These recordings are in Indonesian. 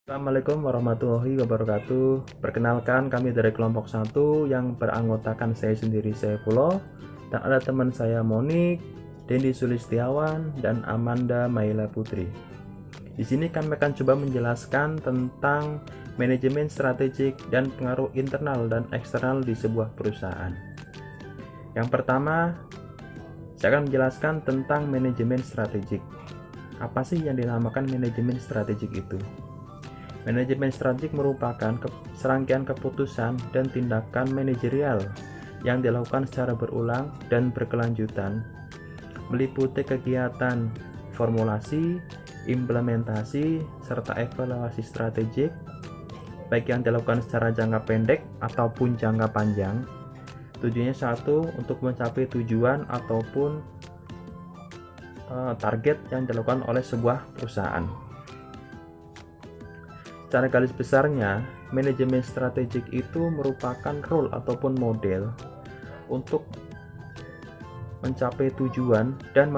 Assalamualaikum warahmatullahi wabarakatuh. Perkenalkan, kami dari kelompok 1 yang beranggotakan saya sendiri, saya Pulo, dan ada teman saya Monik, Dendi Sulistiawan, dan Amanda Maila Putri. Di sini kami akan coba menjelaskan tentang manajemen strategik dan pengaruh internal dan eksternal di sebuah perusahaan. Yang pertama, saya akan menjelaskan tentang manajemen strategik. Apa sih yang dinamakan manajemen strategik itu? Manajemen strategik merupakan serangkaian keputusan dan tindakan manajerial yang dilakukan secara berulang dan berkelanjutan, meliputi kegiatan formulasi, implementasi, serta evaluasi strategik, baik yang dilakukan secara jangka pendek ataupun jangka panjang. Tujuannya satu, untuk mencapai tujuan ataupun target yang dilakukan oleh sebuah perusahaan. Secara garis besarnya, manajemen strategik itu merupakan role ataupun model untuk mencapai tujuan dan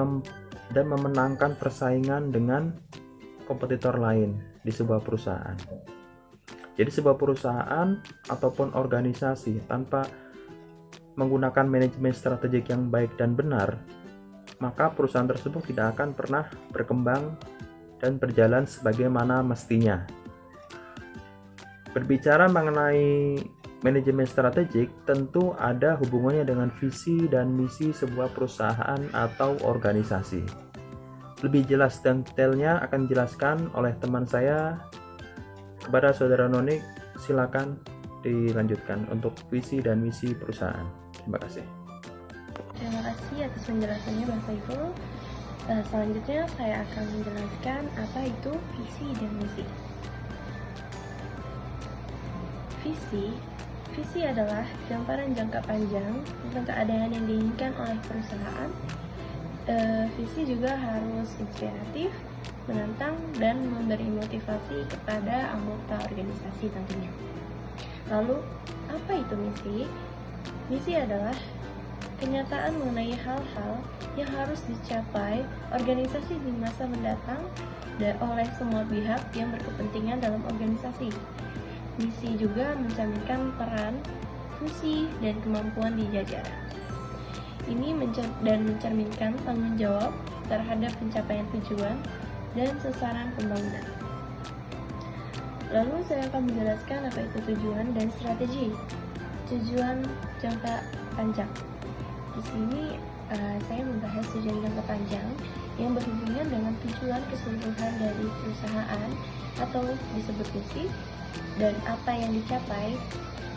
memenangkan persaingan dengan kompetitor lain di sebuah perusahaan. Jadi sebuah perusahaan ataupun organisasi tanpa menggunakan manajemen strategik yang baik dan benar, maka perusahaan tersebut tidak akan pernah berkembang dan berjalan sebagaimana mestinya. Berbicara mengenai manajemen strategik, tentu ada hubungannya dengan visi dan misi sebuah perusahaan atau organisasi. Lebih jelas dan detailnya akan dijelaskan oleh teman saya. Kepada saudara Nonik, silakan dilanjutkan untuk visi dan misi perusahaan. Terima kasih. Terima kasih atas penjelasannya Bang Saiful. Selanjutnya saya akan menjelaskan apa itu visi dan misi. Visi adalah gambaran jangka panjang tentang keadaan yang diinginkan oleh perusahaan. Visi juga harus inspiratif, menantang, dan memberi motivasi kepada anggota organisasi tentunya. Lalu, apa itu misi? Misi adalah kenyataan mengenai hal-hal yang harus dicapai organisasi di masa mendatang oleh semua pihak yang berkepentingan dalam organisasi. Misi juga mencerminkan peran, fungsi, dan kemampuan di jajaran. Ini mencerminkan tanggung jawab terhadap pencapaian tujuan dan sasaran pembangunan. Lalu saya akan menjelaskan apa itu tujuan dan strategi. Tujuan jangka panjang. Di sini saya membahas tujuan jangka panjang yang berhubungan dengan tujuan keseluruhan dari perusahaan atau disebut misi, dan apa yang dicapai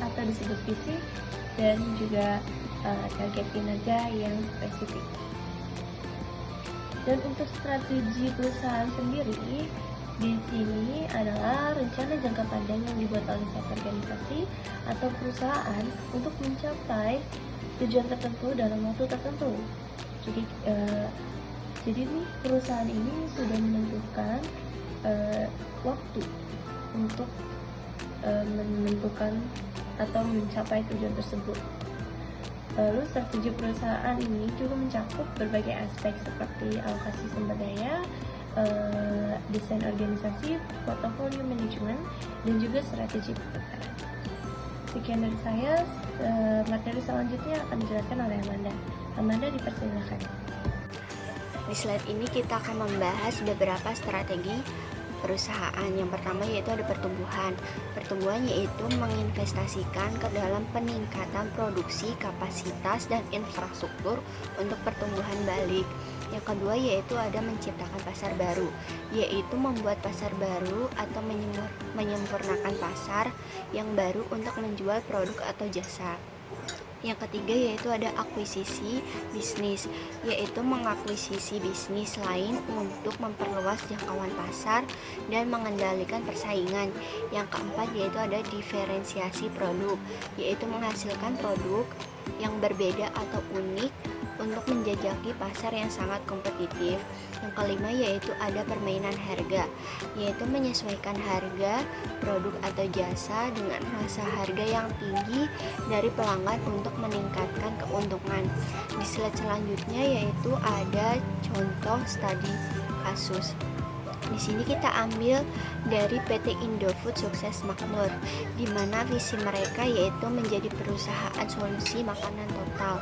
atau disebut visi, dan juga target kinerja yang spesifik. Dan untuk strategi perusahaan sendiri, di sini adalah rencana jangka panjang yang dibuat oleh satu organisasi atau perusahaan untuk mencapai tujuan tertentu dalam waktu tertentu. Jadi nih perusahaan ini sudah menentukan waktu untuk menentukan atau mencapai tujuan tersebut. Lalu strategi perusahaan ini juga mencakup berbagai aspek seperti alokasi sumber daya, desain organisasi, portofolio manajemen, dan juga strategi pertukaran. Sekian dari saya. Materi selanjutnya akan dijelaskan oleh Amanda. Amanda, dipersilakan. Di slide ini kita akan membahas beberapa strategi perusahaan. Yang pertama yaitu ada pertumbuhan. Pertumbuhan yaitu menginvestasikan ke dalam peningkatan produksi, kapasitas, dan infrastruktur untuk pertumbuhan balik. Yang kedua yaitu ada menciptakan pasar baru, yaitu membuat pasar baru atau menyempurnakan pasar yang baru untuk menjual produk atau jasa. Yang ketiga yaitu ada akuisisi bisnis, yaitu mengakuisisi bisnis lain untuk memperluas jangkauan pasar dan mengendalikan persaingan. Yang keempat yaitu ada diferensiasi produk, yaitu menghasilkan produk yang berbeda atau unik untuk menjajaki pasar yang sangat kompetitif. Yang kelima yaitu ada permainan harga, yaitu menyesuaikan harga produk atau jasa dengan rasa harga yang tinggi dari pelanggan untuk meningkatkan keuntungan. Di slide selanjutnya yaitu ada contoh studi kasus. Di sini kita ambil dari PT Indofood Sukses Makmur, di mana visi mereka yaitu menjadi perusahaan solusi makanan total.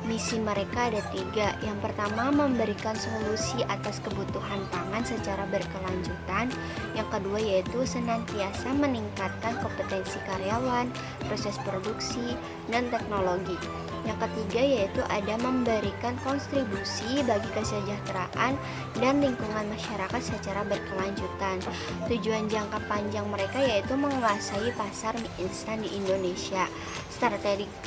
Misi mereka ada 3. Yang pertama, memberikan solusi atas kebutuhan pangan secara berkelanjutan. Yang kedua yaitu senantiasa meningkatkan kompetensi karyawan, proses produksi, dan teknologi. Yang ketiga yaitu ada memberikan kontribusi bagi kesejahteraan dan lingkungan masyarakat secara berkelanjutan. Tujuan jangka panjang mereka yaitu menguasai pasar mie instan di Indonesia.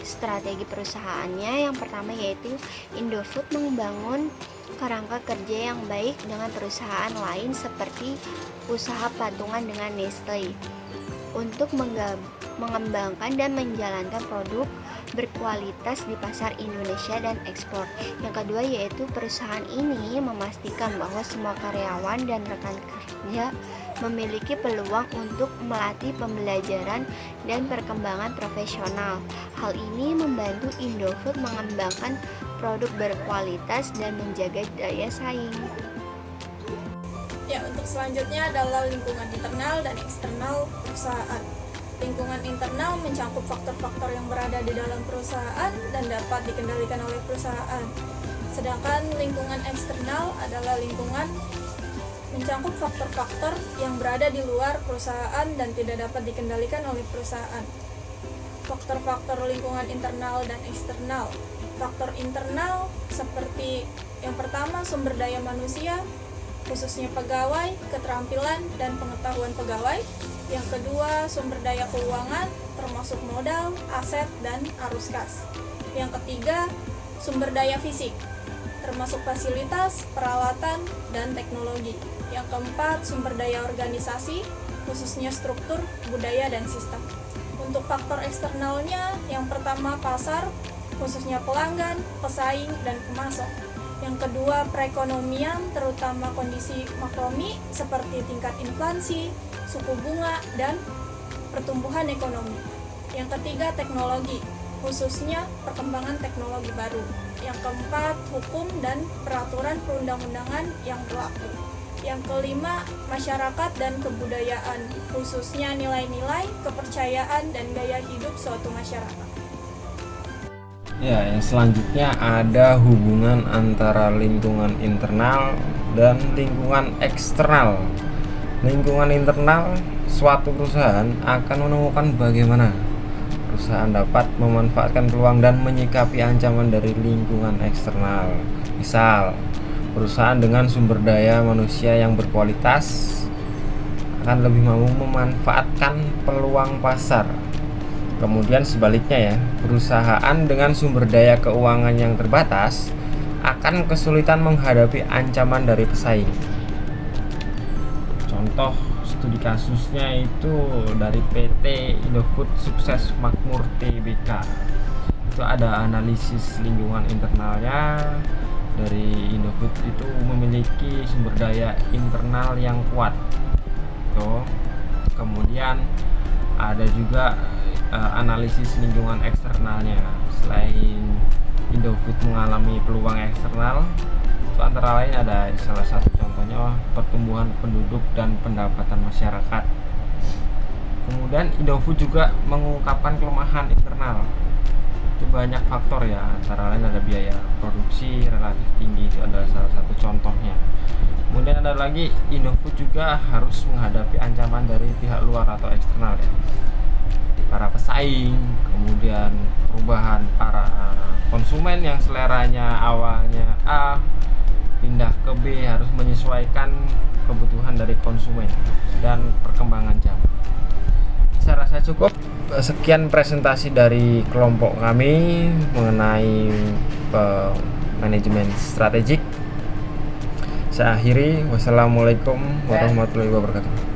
Strategi perusahaannya yang pertama yaitu Indofood membangun kerangka kerja yang baik dengan perusahaan lain seperti usaha patungan dengan Nestle untuk mengembangkan dan menjalankan produk berkualitas di pasar Indonesia dan ekspor. Yang kedua yaitu perusahaan ini memastikan bahwa semua karyawan dan rekan kerja memiliki peluang untuk melatih pembelajaran dan perkembangan profesional. Hal ini membantu Indofood mengembangkan produk berkualitas dan menjaga daya saing. Ya, untuk selanjutnya adalah lingkungan internal dan eksternal perusahaan. Lingkungan internal mencakup faktor-faktor yang berada di dalam perusahaan dan dapat dikendalikan oleh perusahaan. Sedangkan lingkungan eksternal adalah lingkungan mencakup faktor-faktor yang berada di luar perusahaan dan tidak dapat dikendalikan oleh perusahaan. Faktor-faktor lingkungan internal dan eksternal. Faktor internal seperti yang pertama sumber daya manusia, khususnya pegawai, keterampilan dan pengetahuan pegawai. Yang kedua, sumber daya keuangan, termasuk modal, aset, dan arus kas. Yang ketiga, sumber daya fisik, termasuk fasilitas, peralatan, dan teknologi. Yang keempat, sumber daya organisasi, khususnya struktur, budaya, dan sistem. Untuk faktor eksternalnya, yang pertama pasar, khususnya pelanggan, pesaing, dan pemasok. Yang kedua, perekonomian, terutama kondisi makromi seperti tingkat inflasi, suku bunga, dan pertumbuhan ekonomi. Yang ketiga, teknologi, khususnya perkembangan teknologi baru. Yang keempat, hukum dan peraturan perundang-undangan yang berlaku. Yang kelima, masyarakat dan kebudayaan, khususnya nilai-nilai, kepercayaan, dan gaya hidup suatu masyarakat. Ya, yang selanjutnya ada hubungan antara lingkungan internal dan lingkungan eksternal. Lingkungan internal suatu perusahaan akan menemukan bagaimana perusahaan dapat memanfaatkan peluang dan menyikapi ancaman dari lingkungan eksternal. Misal, perusahaan dengan sumber daya manusia yang berkualitas akan lebih mampu memanfaatkan peluang pasar. Kemudian sebaliknya ya, perusahaan dengan sumber daya keuangan yang terbatas akan kesulitan menghadapi ancaman dari pesaing. Contoh studi kasusnya itu dari PT Indofood Sukses Makmur Tbk. Itu ada analisis lingkungan internalnya. Dari Indofood itu memiliki sumber daya internal yang kuat. Tuh. Kemudian ada juga analisis lingkungan eksternalnya. Selain Indofood mengalami peluang eksternal, itu antara lain ada salah satu contohnya pertumbuhan penduduk dan pendapatan masyarakat. Kemudian Indofood juga mengungkapkan kelemahan internal. Itu banyak faktor ya, antara lain ada biaya produksi relatif tinggi, itu adalah salah satu contohnya. Kemudian ada lagi, Indofood juga harus menghadapi ancaman dari pihak luar atau eksternal ya, para pesaing, kemudian perubahan para konsumen yang seleranya awalnya A pindah ke B, harus menyesuaikan kebutuhan dari konsumen dan perkembangan zaman. Saya rasa cukup. Sekian presentasi dari kelompok kami mengenai manajemen strategik. Saya akhiri. Wassalamualaikum warahmatullahi wabarakatuh.